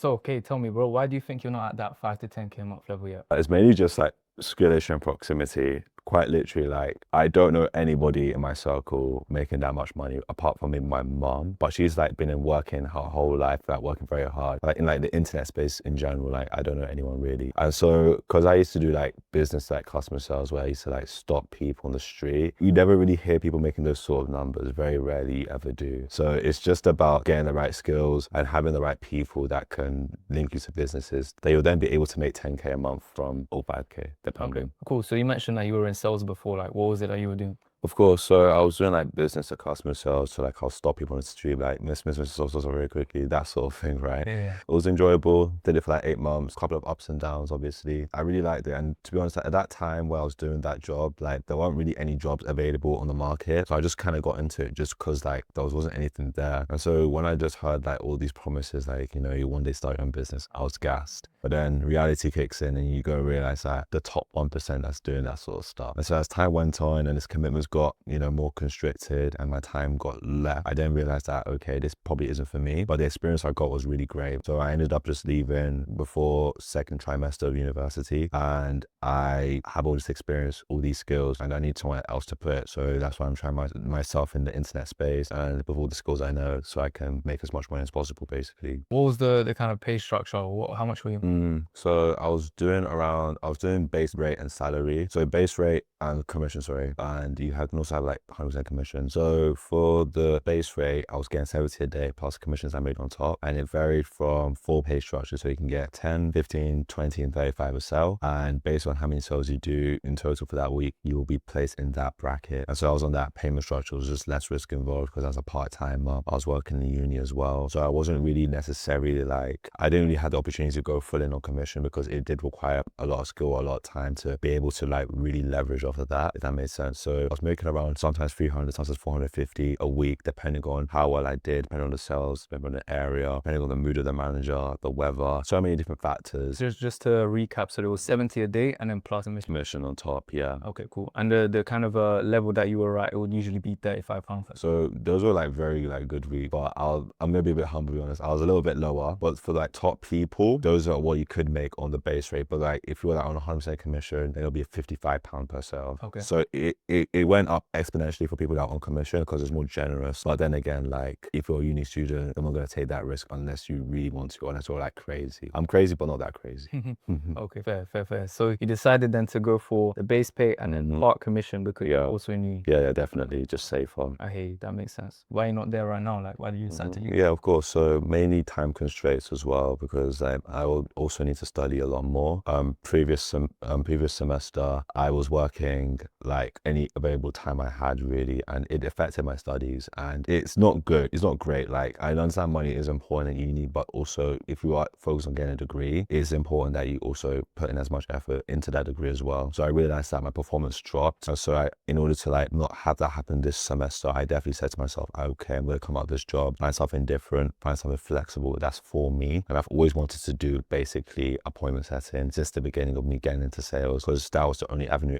So, okay, tell me, bro, why do you think you're not at that 5 to 10K a month level yet? It's mainly just like skillation and proximity. Quite literally, like I don't know anybody in my circle making that much money apart from maybe my mom. But she's like been in working her whole life, like working very hard. Like in like the internet space in general, like I don't know anyone really. And so, because I used to do like business, like customer sales, where I used to like stop people on the street, you never really hear people making those sort of numbers. Very rarely you ever do. So it's just about getting the right skills and having the right people that can link you to businesses. They will then be able to make 10K a month from or 5K, Okay, depending. cool. So you mentioned that you were in sales before. Like, what was it that you were doing? Of course, so I was doing like business to customer sales, so like I'll stop people on the street, like miss, so very quickly, that sort of thing, right? Yeah. It was enjoyable. Did it for like 8 months, couple of ups and downs, obviously. I really liked it, and to be honest, at that time where I was doing that job, like there weren't really any jobs available on the market, so I just kind of got into it just because like there wasn't anything there. And so when I just heard like all these promises, like you one day start your own business, I was gassed. But then reality kicks in, and you go realize that the top 1% that's doing that sort of stuff. And so as time went on, and this commitments got more constricted and my time got left, I then realized that, okay, this probably isn't for me, but the experience I got was really great. So I ended up just leaving before second trimester of university, and I have all this experience, all these skills, and I need someone else to put it. So that's why I'm trying myself in the internet space and with all the skills I know, so I can make as much money as possible, basically. What was the kind of pay structure? How much were you? So I was doing base rate and salary. So base rate and commission, sorry. And you can also have like 100% commission. So for the base rate, I was getting 70 a day plus commissions I made on top. And it varied from 4 pay structures. So you can get 10, 15, 20, and 35 a sale. And based on how many sales you do in total for that week, you will be placed in that bracket. And so I was on that payment structure. It was just less risk involved because as a part-timer, I was working in uni as well. So I wasn't really necessarily like, I didn't really have the opportunity to go full in on commission because it did require a lot of skill, a lot of time to be able to like really leverage off of that, if that made sense. So I was making around sometimes 300, sometimes 450 a week, depending on how well I did, depending on the sales, depending on the area, depending on the mood of the manager, the weather, so many different factors. Just to recap, so there was 70 a day and then plus commission. Commission on top, yeah. Okay, cool. And the kind of level that you were at, it would usually be £35. So those were like very like good weeks, but I'm gonna be a bit humble, to be honest. I was a little bit lower, but for like top people, those are what you could make on the base rate. But like if you were like on 100% commission, then it'll be £55 per sale. Okay. So it went up exponentially for people that are on commission because it's more generous. But then again, like if you're a uni student, I'm not gonna take that risk unless you really want to, unless you're like crazy. I'm crazy, but not that crazy. Okay, fair. So you decided then to go for the base pay and then part commission because you're also in uni. Yeah, definitely. Just safer. I hear you, that makes sense. Why are you not there right now? Like, why did you decide to uni? Yeah, of course. So mainly time constraints as well, because I will also need to study a lot more. Previous semester, I was working like any available time I had really, and it affected my studies. And it's not good. It's not great. Like I understand money is important in uni, but also if you are focused on getting a degree, it's important that you also put in as much effort into that degree as well. So I realized that my performance dropped. And so in order to like not have that happen this semester, I definitely said to myself, okay, I'm going to come out of this job, find something different, find something flexible that's for me. And I've always wanted to do basically appointment setting since the beginning of me getting into sales, because that was the only avenue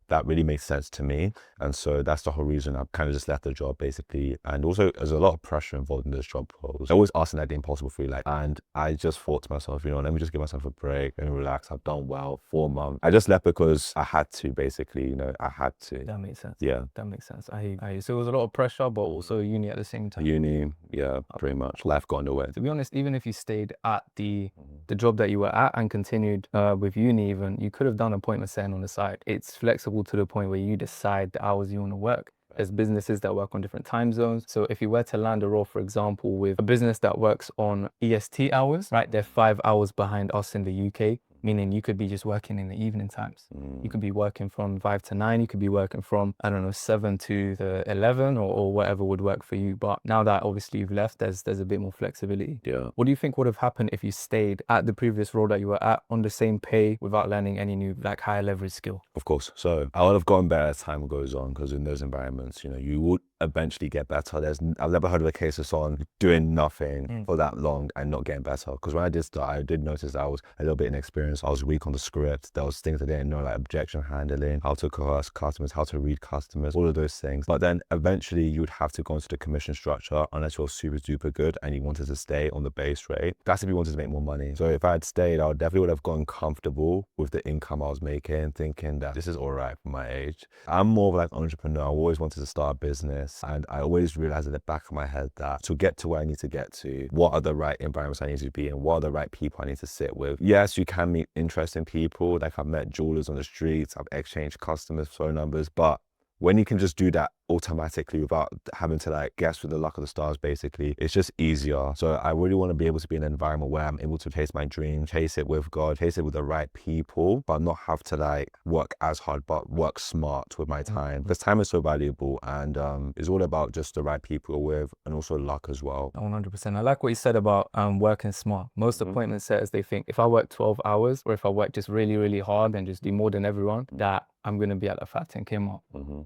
that really makes sense to me. And so that's the whole reason I've kind of just left the job basically. And also there's a lot of pressure involved in this job roles. I always asking like the impossible for you, like, and I just thought to myself, let me just give myself a break and relax. I've done well 4 months. I just left because I had to basically, I had to. That makes sense. Yeah. That makes sense. I hear you. So it was a lot of pressure, but also uni at the same time. Uni, yeah, pretty much. Life got in the way. To be honest, even if you stayed at the job that you were at and continued with uni even, you could have done appointment setting on the side. It's flexible to the point where you decide the hours you want to work. There's businesses that work on different time zones. So if you were to land a role, for example, with a business that works on EST hours, right? They're 5 hours behind us in the UK, meaning you could be just working in the evening times. You could be working from 5 to 9. You could be working from, 7 to the 11 or whatever would work for you. But now that obviously you've left, there's a bit more flexibility. Yeah. What do you think would have happened if you stayed at the previous role that you were at on the same pay without learning any new, like higher leverage skill? Of course. So I would have gotten better as time goes on, because in those environments, you would eventually get better. I've never heard of a case of someone doing nothing for that long and not getting better. Because when I did start, I did notice that I was a little bit inexperienced. I was weak on the script. There was things I didn't know, like objection handling, how to coerce customers, how to read customers, all of those things. But then eventually you would have to go into the commission structure unless you're super duper good and you wanted to stay on the base rate. That's if you wanted to make more money. So if I had stayed, I definitely would have gotten comfortable with the income I was making, thinking that this is all right for my age. I'm more of like an entrepreneur. I always wanted to start a business, and I always realized at the back of my head that to get to where I need to get to, what are the right environments I need to be in? What are the right people I need to sit with? Yes, you can meet interesting people. Like I've met jewelers on the streets, I've exchanged customers' phone numbers, but when you can just do that automatically without having to like guess with the luck of the stars, basically, it's just easier. So I really want to be able to be in an environment where I'm able to chase my dream, chase it with God, chase it with the right people, but not have to like work as hard, but work smart with my time. Because time is so valuable, and it's all about just the right people you're with and also luck as well. 100%. I like what you said about working smart. Most appointment setters, they think if I work 12 hours or if I work just really, really hard and just do more than everyone, that I'm going to be at the fat 10K mark.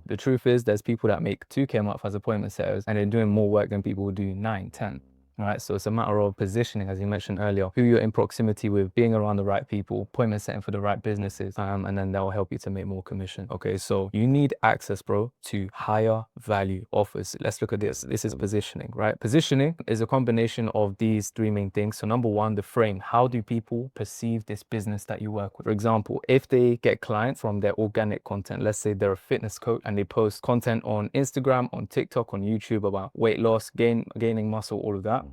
The truth is there's people that make 2K mark as appointment setters and they're doing more work than people who do 9, 10. Right, so it's a matter of positioning, as you mentioned earlier, who you're in proximity with, being around the right people, appointment setting for the right businesses, and then that will help you to make more commission. Okay, so you need access, bro, to higher value offers. Let's look at this. This is positioning, right? Positioning is a combination of these three main things. So number one, the frame. How do people perceive this business that you work with? For example, if they get clients from their organic content, let's say they're a fitness coach and they post content on Instagram, on TikTok, on YouTube about weight loss, gaining muscle, all of that.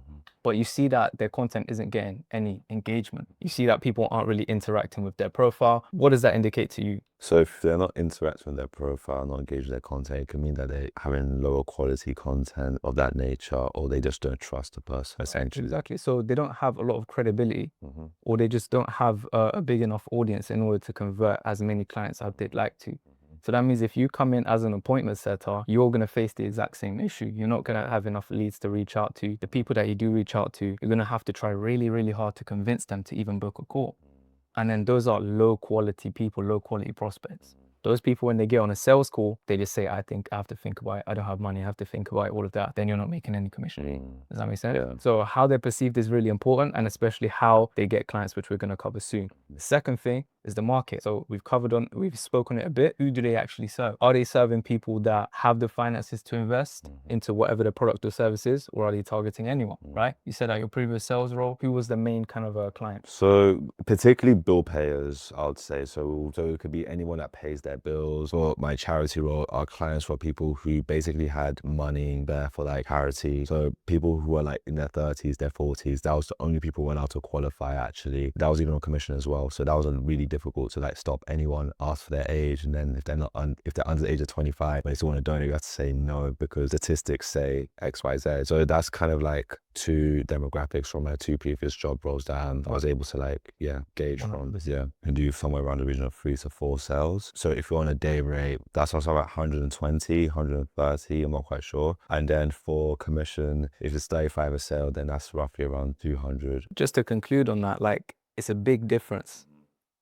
But you see that their content isn't getting any engagement. You see that people aren't really interacting with their profile. What does that indicate to you? So if they're not interacting with their profile, not engaging with their content, it can mean that they're having lower quality content of that nature, or they just don't trust the person, essentially. Exactly. So they don't have a lot of credibility, or they just don't have a big enough audience in order to convert as many clients as they'd like to. So that means if you come in as an appointment setter, you're going to face the exact same issue. You're not going to have enough leads to reach out to. The people that you do reach out to, you're going to have to try really, really hard to convince them to even book a call. And then those are low quality people, low quality prospects. Those people, when they get on a sales call, they just say, I have to think about it. I don't have money. I have to think about it, all of that. Then you're not making any commission. Does that make sense? Yeah. So how they're perceived is really important, and especially how they get clients, which we're going to cover soon. The second thing is the market. So we've spoken it a bit. Who do they actually serve? Are they serving people that have the finances to invest into whatever the product or service is, or are they targeting anyone, right? You said at your previous sales role, who was the main kind of client? So particularly bill payers, I would say. So it could be anyone that pays their bills. For my charity role, our clients were people who basically had money there for like charity. So people who were like in their 30s, their 40s, that was the only people who were allowed to qualify actually. That was even on commission as well. So that was really difficult to like stop anyone, ask for their age, and then if they're not if they're under the age of 25, but they still want to donate, you have to say no because statistics say XYZ. So that's kind of like two demographics from my two previous job roles that I was able to like gauge from, and do somewhere around the region of 3 to 4 sales. So if you're on a day rate, that's also about 120, 130, I'm not quite sure. And then for commission, if it's 35 a sale, then that's roughly around 200. Just to conclude on that, like it's a big difference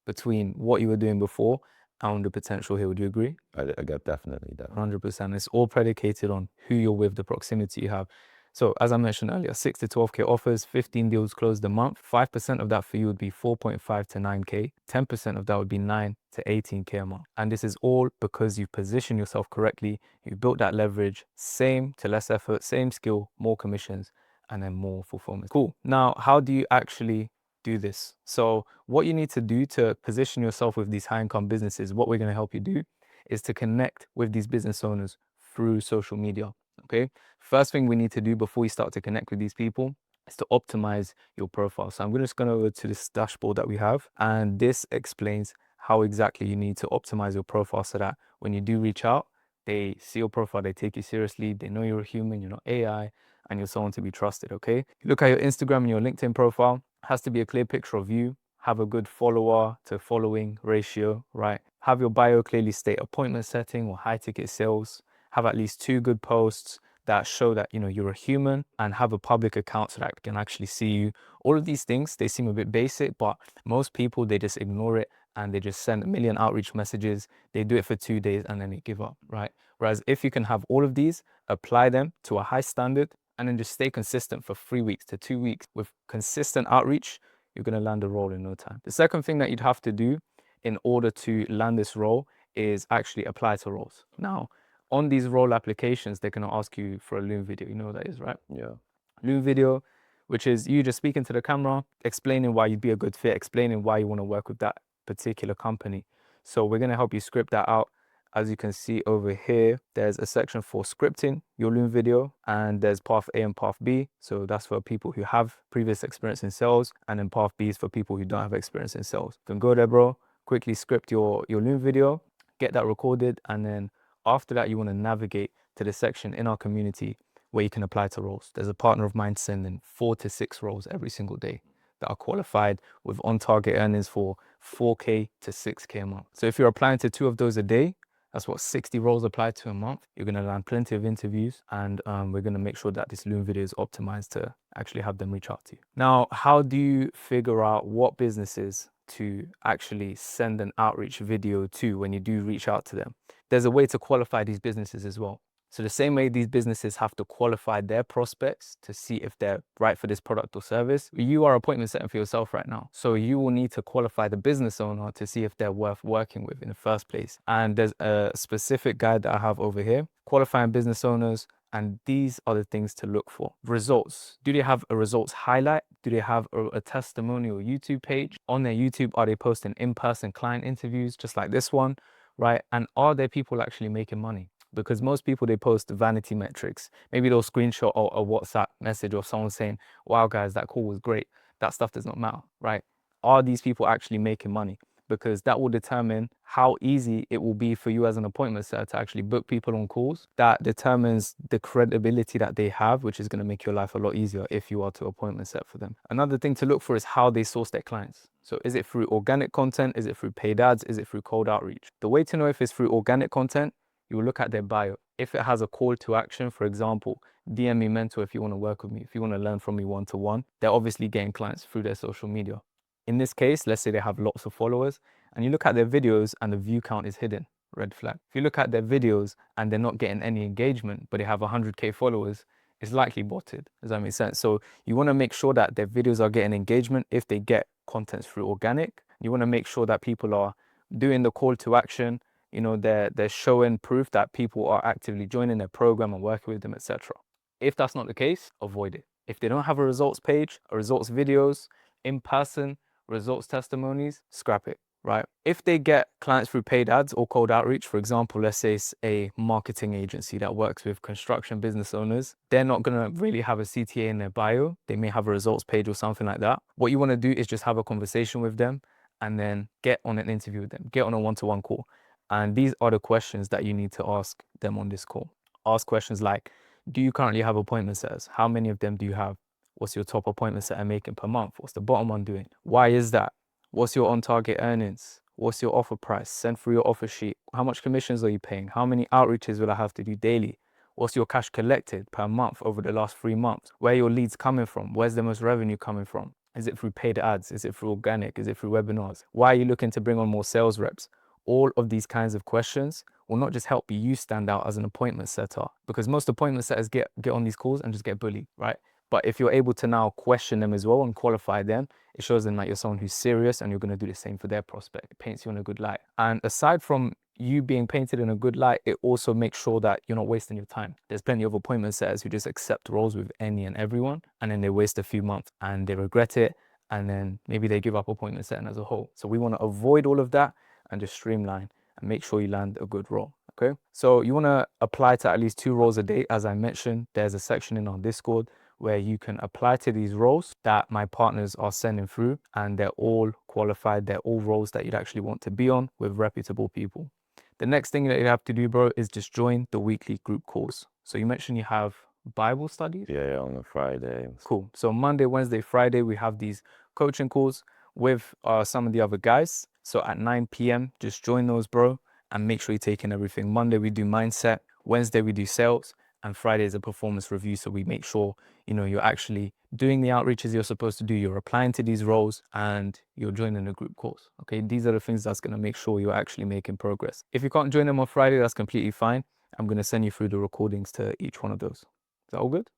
between what you were doing before and the potential here. Would you agree? I get definitely that. 100%. It's all predicated on who you're with, the proximity you have. So as I mentioned earlier, 6 to 12K offers, 15 deals closed a month. 5% of that for you would be 4.5 to 9K. 10% of that would be 9 to 18K a month. And this is all because you've positioned yourself correctly. You built that leverage, same to less effort, same skill, more commissions, and then more fulfillment. Cool. Now, how do you actually do this? So what you need to do to position yourself with these high income businesses, what we're going to help you do is to connect with these business owners through social media. Okay. First thing we need to do before you start to connect with these people is to optimize your profile. So I'm just going to go to this dashboard that we have, and this explains how exactly you need to optimize your profile so that when you do reach out, they see your profile, they take you seriously, they know you're a human, you're not AI, and you're someone to be trusted. Okay. You look at your Instagram and your LinkedIn profile, has to be a clear picture of you, have a good follower to following ratio, right? Have your bio clearly state appointment setting or high ticket sales, have at least 2 good posts that show that, you're a human, and have a public account so that I can actually see you. All of these things, they seem a bit basic, but most people, they just ignore it and they just send a million outreach messages. They do it for 2 days and then they give up, right? Whereas if you can have all of these, apply them to a high standard, and then just stay consistent for 3 weeks to 2 weeks with consistent outreach, you're going to land a role in no time. The second thing that you'd have to do in order to land this role is actually apply to roles. Now, on these role applications, they're going to ask you for a Loom video. You know what that is, right? Yeah. Loom video, which is you just speaking to the camera, explaining why you'd be a good fit, explaining why you want to work with that particular company. So we're going to help you script that out. As you can see over here, there's a section for scripting your Loom video, and there's path A and path B. So that's for people who have previous experience in sales, and then path B is for people who don't have experience in sales. You can go there, bro, quickly script your Loom video, get that recorded, and then after that, you want to navigate to the section in our community where you can apply to roles. There's a partner of mine sending 4 to 6 roles every single day that are qualified with on-target earnings for 4K to 6K a month. So if you're applying to 2 of those a day, that's what 60 roles applied to a month. You're going to land plenty of interviews, and we're going to make sure that this Loom video is optimized to actually have them reach out to you. Now, how do you figure out what businesses to actually send an outreach video to when you do reach out to them? There's a way to qualify these businesses as well. So the same way these businesses have to qualify their prospects to see if they're right for this product or service, you are appointment setting for yourself right now. So you will need to qualify the business owner to see if they're worth working with in the first place. And there's a specific guide that I have over here, qualifying business owners. And these are the things to look for. Results. Do they have a results highlight? Do they have a testimonial YouTube page? On their YouTube, are they posting in-person client interviews just like this one, right? And are there people actually making money? Because most people, they post vanity metrics. Maybe they'll screenshot a WhatsApp message of someone saying, wow, guys, that call was great. That stuff does not matter, right? Are these people actually making money? Because that will determine how easy it will be for you as an appointment setter to actually book people on calls. That determines the credibility that they have, which is going to make your life a lot easier if you are to appointment set for them. Another thing to look for is how they source their clients. So is it through organic content? Is it through paid ads? Is it through cold outreach? The way to know if it's through organic content, you will look at their bio. If it has a call to action, for example, DM me mentor if you want to work with me, if you want to learn from me one-to-one, they're obviously getting clients through their social media. In this case, let's say they have lots of followers, and you look at their videos and the view count is hidden, red flag. If you look at their videos and they're not getting any engagement, but they have 100K followers, it's likely botted. Does that make sense? So you want to make sure that their videos are getting engagement if they get content through organic. You want to make sure that people are doing the call to action. You know, they're showing proof that people are actively joining their program and working with them, etc. If that's not the case, avoid it. If they don't have a results page, a results videos, in-person, results testimonies, scrap it, right? If they get clients through paid ads or cold outreach, for example, let's say it's a marketing agency that works with construction business owners, they're not going to really have a CTA in their bio. They may have a results page or something like that. What you want to do is just have a conversation with them and then get on an interview with them, get on a one-to-one call. And these are the questions that you need to ask them on this call. Ask questions like, do you currently have appointment setters? How many of them do you have? What's your top appointment setter making per month? What's the bottom one doing? Why is that? What's your on-target earnings? What's your offer price? Send through your offer sheet. How much commissions are you paying? How many outreaches will I have to do daily? What's your cash collected per month over the last 3 months? Where are your leads coming from? Where's the most revenue coming from? Is it through paid ads? Is it through organic? Is it through webinars? Why are you looking to bring on more sales reps? All of these kinds of questions will not just help you stand out as an appointment setter, because most appointment setters get on these calls and just get bullied, right? But if you're able to now question them as well and qualify them, it shows them that you're someone who's serious and you're going to do the same for their prospect. It paints you in a good light. And aside from you being painted in a good light, it also makes sure that you're not wasting your time. There's plenty of appointment setters who just accept roles with any and everyone, and then they waste a few months and they regret it, and then maybe they give up appointment setting as a whole. So we want to avoid all of that and just streamline and make sure you land a good role. Okay, so you want to apply to at least 2 roles a day. As I mentioned, there's a section in our Discord where you can apply to these roles that my partners are sending through, and they're all qualified. They're all roles that you'd actually want to be on with reputable people. The next thing that you have to do, bro, is just join the weekly group calls. So you mentioned you have Bible studies? Yeah, on a Friday. Cool. So Monday, Wednesday, Friday, we have these coaching calls with some of the other guys. So at 9 p.m., just join those, bro, and make sure you're taking everything. Monday, we do mindset. Wednesday, we do sales. and Friday is a performance review. So we make sure, you know, you're actually doing the outreaches you're supposed to do, you're applying to these roles, and you're joining a group course. Okay, these are the things that's going to make sure you're actually making progress. If you can't join them on Friday, that's completely fine. I'm going to send you through the recordings to each one of those. Is that all good?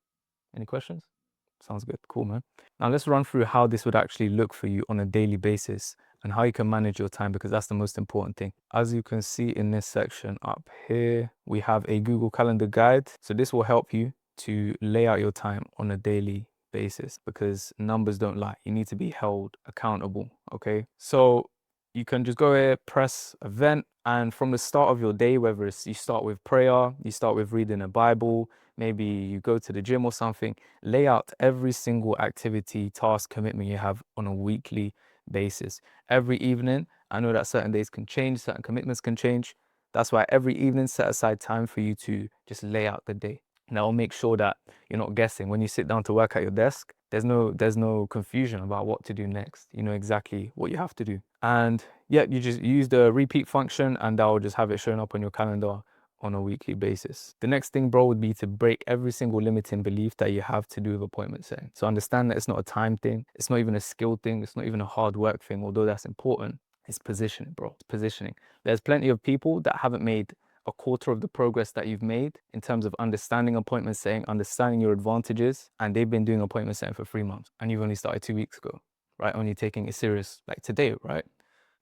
Any questions? Sounds good. Cool, man. Now let's run through how this would actually look for you on a daily basis and how you can manage your time, because that's the most important thing. As you can see in this section up here, we have a Google Calendar guide. So this will help you to lay out your time on a daily basis, because numbers don't lie. You need to be held accountable, okay? So you can just go here, press event, and from the start of your day, whether it's you start with prayer, you start with reading a Bible, maybe you go to the gym or something, lay out every single activity, task, commitment you have on a weekly basis. Every evening, I know that certain days can change, certain commitments can change. That's why every evening set aside time for you to just lay out the day. And that will make sure that you're not guessing. When you sit down to work at your desk, there's no confusion about what to do next. You know exactly what you have to do. And yeah, you just use the repeat function and that will just have it showing up on your calendar on a weekly basis. The next thing, bro, would be to break every single limiting belief that you have to do with appointment setting. So understand that it's not a time thing. It's not even a skill thing. It's not even a hard work thing, although that's important. It's positioning, bro. It's positioning. There's plenty of people that haven't made a quarter of the progress that you've made in terms of understanding appointment setting, understanding your advantages, and they've been doing appointment setting for 3 months and you've only started 2 weeks ago, right? Only taking it serious like today, right?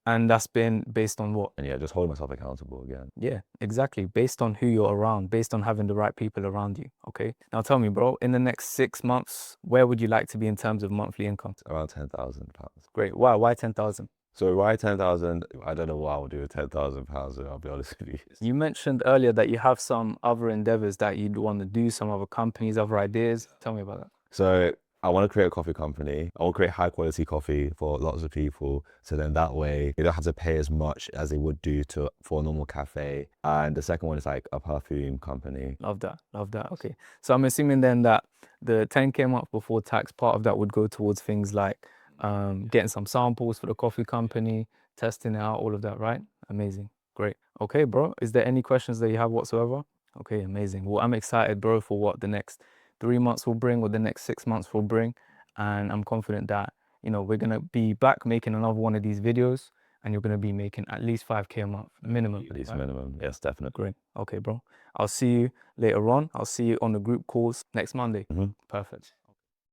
And that's been based on what? And yeah, just hold myself accountable again. Yeah, exactly. Based on who you're around, based on having the right people around you. Okay. Now tell me, bro, in the next 6 months, where would you like to be in terms of monthly income? Around £10,000. Great. Wow. Why 10,000? So why 10,000? I don't know what I would do with £10,000. I'll be honest with you. You mentioned earlier that you have some other endeavors that you'd want to do, some other companies, other ideas. Tell me about that. So I want to create a coffee company. I want to create high quality coffee for lots of people. So then that way they don't have to pay as much as they would do for a normal cafe. And the second one is like a perfume company. Love that. Love that. Okay. So I'm assuming then that the 10K a month before tax, part of that would go towards things like getting some samples for the coffee company, testing it out, all of that, right? Amazing. Great. Okay, bro. Is there any questions that you have whatsoever? Okay, amazing. Well, I'm excited, bro, for what the next 3 months will bring or the next 6 months will bring. And I'm confident that, you know, we're going to be back making another one of these videos and you're going to be making at least 5K a month, minimum. At least right? minimum. Yes, definitely. Great. Okay, bro. I'll see you later on. I'll see you on the group calls next Monday. Perfect.